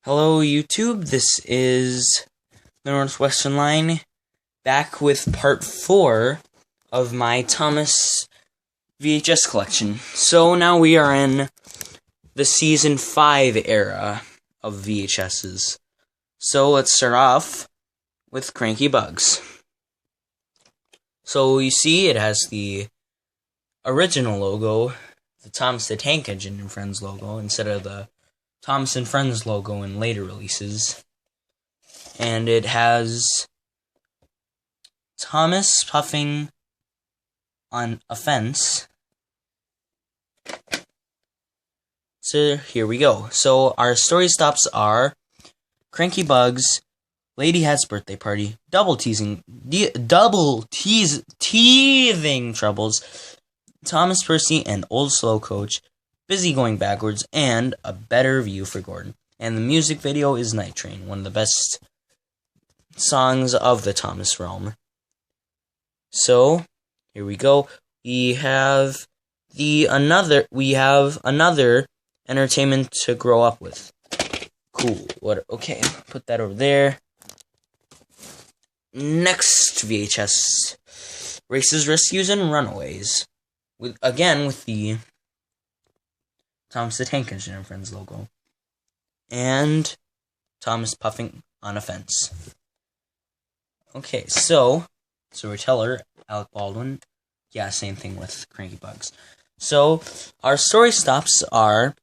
Hello YouTube, this is the Northwestern Line, back with part 4 of my Thomas VHS collection. So now we are in the Season 5 era of VHSs. So let's start off with Cranky Bugs. So you see it has the original logo, the Thomas the Tank Engine and Friends logo, instead of the Thomas and Friends logo in later releases. And it has Thomas puffing on a fence. So here we go. So our story stops are Cranky Bugs, Lady Hat's birthday party, teething troubles, Thomas Percy and Old Slow Coach, busy going backwards, and a better view for Gordon. And the music video is Night Train, one of the best songs of the Thomas realm. So here we go. We have another entertainment to grow up with. Cool. Okay, put that over there. Next VHS, Races, Rescues, and Runaways. With the Thomas the Tank Engine and Friends logo. And Thomas puffing on a fence. Okay, so storyteller, Alec Baldwin. Yeah, same thing with Cranky Bugs. So, our story stops are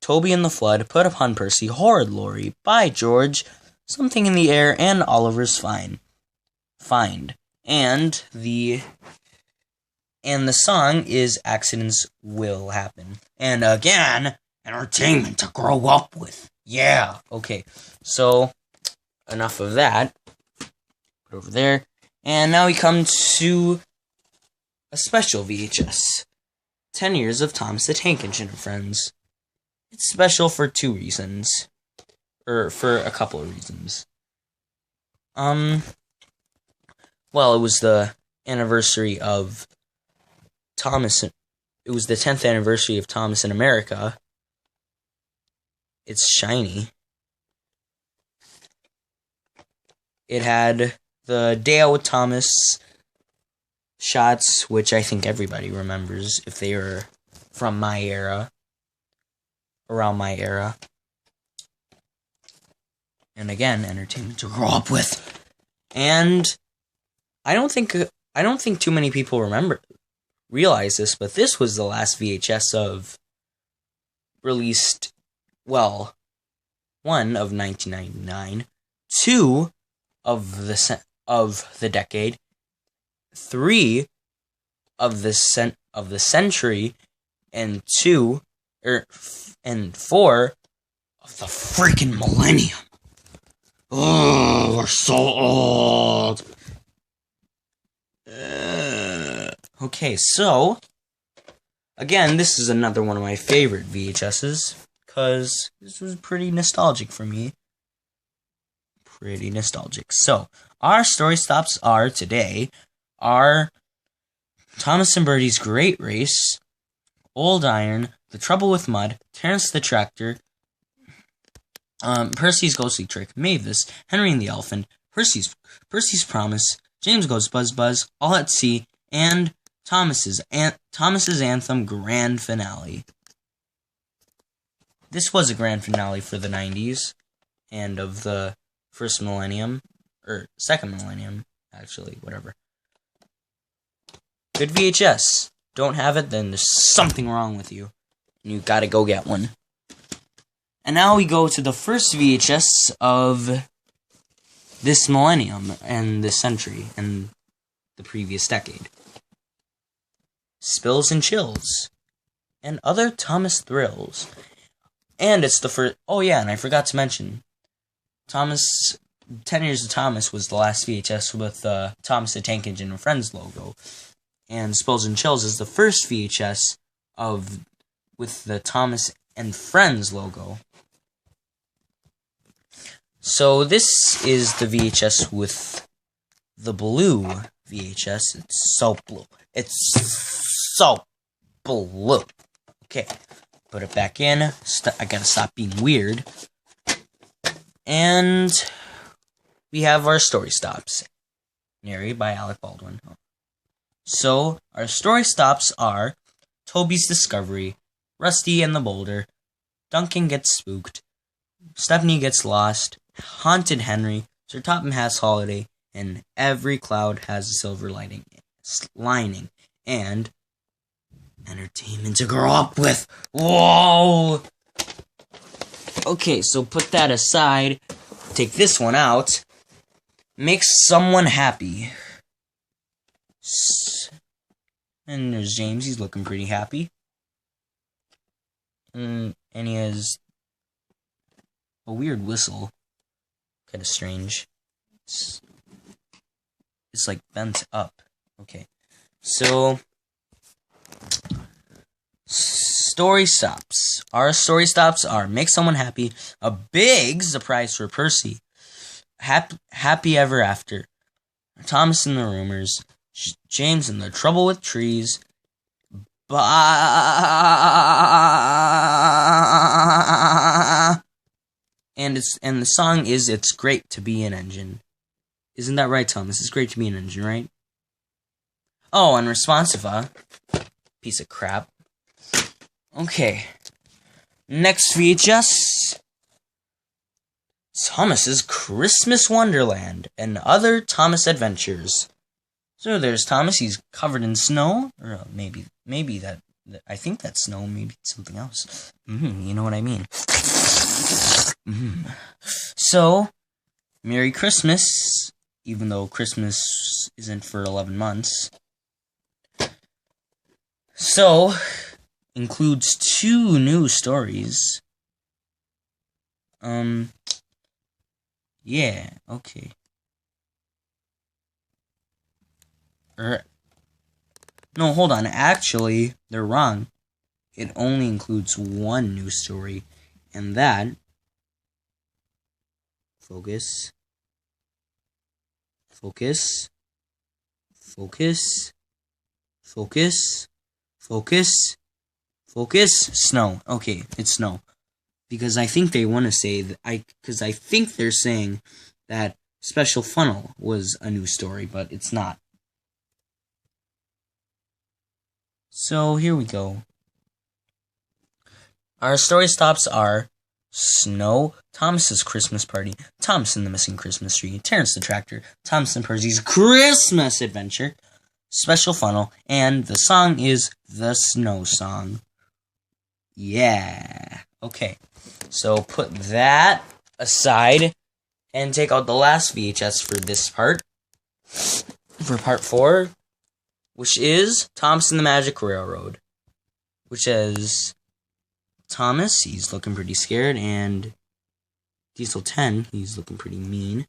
Toby and the Flood, Put Upon Percy, Horrid Laurie, By George, Something in the Air, and Oliver's Find. And the song is Accidents Will Happen. And again, entertainment to grow up with. Yeah. Okay, so enough of that. Put over there. And now we come to a special VHS. 10 Years of Thomas the Tank Engine and Friends. It's special for two reasons. Or for a couple of reasons. Well, it was the anniversary of Thomas. It was the 10th anniversary of Thomas in America. It's shiny. It had the Day Out with Thomas shots, which I think everybody remembers if they were from my era, around my era. And again, entertainment to grow up with. And I don't think too many people realize this, but this was the last VHS of released, well, 1 of 1999, 2 of the decade, 3 of the century, and 4 of the freaking millennium. Oh, we're so old. Okay, so again, this is another one of my favorite VHSs, because this was pretty nostalgic for me. Pretty nostalgic. So, our story stops today are Thomas and Bertie's Great Race, Old Iron, The Trouble with Mud, Terrence the Tractor, Percy's Ghostly Trick, Mavis, Henry and the Elephant, Percy's Promise, James Goes Buzz Buzz, All at Sea, and Thomas's Anthem Grand Finale. This was a grand finale for the 90s, and of the first millennium, or second millennium, actually, whatever. Good VHS. Don't have it, then there's something wrong with you, and you gotta go get one. And now we go to the first VHS of this millennium, and this century, and the previous decade. Spills and Chills, and Other Thomas Thrills. And it's the first... Oh yeah, and I forgot to mention, 10 Years of Thomas was the last VHS with the Thomas the Tank Engine and Friends logo. And Spills and Chills is the first VHS with the Thomas and Friends logo. So this is the VHS with the blue VHS. It's so blue. It's so blue. Okay, put it back in. I gotta stop being weird. And we have our story stops, narrated by Alec Baldwin. So, our story stops are Toby's discovery, Rusty and the boulder, Duncan gets spooked, Stephanie gets lost, Haunted Henry, Sir Topham's holiday, and every cloud has a silver lining, and entertainment to grow up with. Whoa! Okay, so put that aside. Take this one out. Make someone happy. And there's James. He's looking pretty happy. And he has a weird whistle. Kind of strange. It's like bent up. Okay. So, story stops. Our story stops are make someone happy, a big surprise for Percy, happy ever after, Thomas and the rumors, James and the trouble with trees, and the song is It's Great to Be an Engine. Isn't that right, Thomas? It's great to be an engine, right? Oh, and Responsiva. Piece of crap. Okay. Next VHS. Thomas's Christmas Wonderland and Other Thomas Adventures. So there's Thomas. He's covered in snow. Or maybe that... I think that's snow. Maybe it's something else. You know what I mean. So, Merry Christmas. Even though Christmas isn't for 11 months. So, includes 2 new stories. Yeah, okay. No, hold on. Actually, they're wrong. It only includes 1 new story, and that... Focus. Snow. Okay, it's snow. Because I think they want to say that because I think they're saying that Special Funnel was a new story, but it's not. So here we go. Our story stops are Snow, Thomas's Christmas Party, Thomas and the Missing Christmas Tree, Terrence the Tractor, Thomas and Percy's Christmas Adventure, Special Funnel, and the song is The Snow Song. Yeah. Okay. So put that aside and take out the last VHS for this part. For part 4, which is Thomas and the Magic Railroad. Which has Thomas, he's looking pretty scared, and Diesel 10, he's looking pretty mean.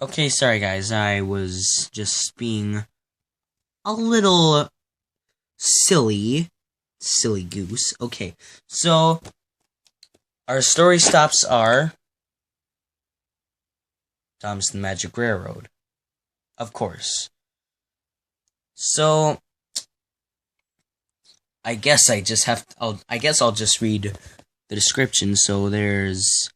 Okay, sorry guys, I was just being a little silly goose. Okay, so our story stops are Thomas and the Magic Railroad, of course. So I guess I'll just read the description. So there's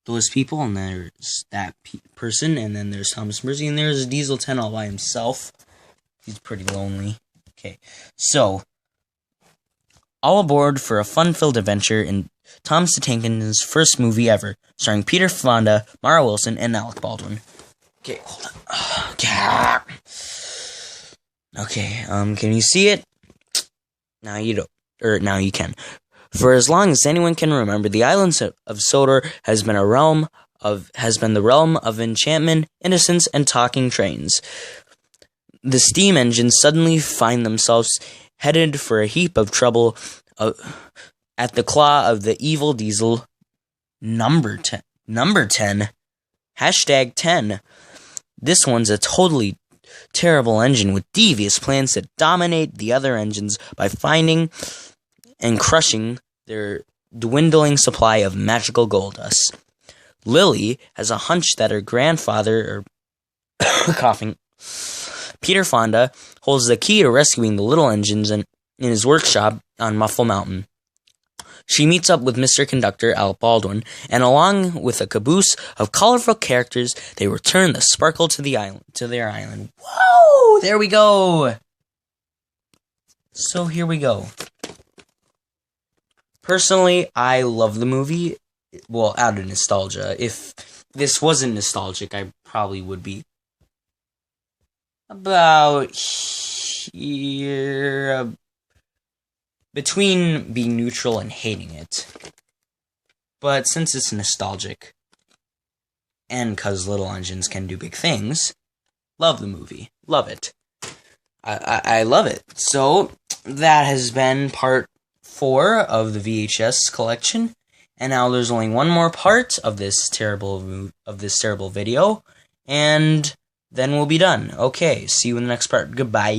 those people, and there's that person, and then there's Thomas Mercy, and there's Diesel 10 all by himself. He's pretty lonely. Okay, so all aboard for a fun-filled adventure in Thomas the Tank Engine's first movie ever, starring Peter Fonda, Mara Wilson, and Alec Baldwin. Okay, hold on. Okay, can you see it? Now you don't, or now you can. For as long as anyone can remember, the islands of Sodor has been the realm of enchantment, innocence, and talking trains. The steam engines suddenly find themselves headed for a heap of trouble at the claw of the evil diesel number 10. Hashtag 10. This one's a totally terrible engine with devious plans to dominate the other engines by finding and crushing their dwindling supply of magical gold dust. Lily has a hunch that her grandfather, coughing, Peter Fonda, holds the key to rescuing the little engines in his workshop on Muffle Mountain. She meets up with Mr. Conductor, Al Baldwin, and along with a caboose of colorful characters, they return the sparkle to their island. Whoa! There we go! So here we go. Personally, I love the movie. Well, out of nostalgia. If this wasn't nostalgic, I probably would be about here, between being neutral and hating it. But since it's nostalgic, and because little engines can do big things, love the movie. Love it. I love it. So, that has been part 4 of the VHS collection. And now there's only one more part of this terrible video. And then we'll be done. Okay, see you in the next part. Goodbye.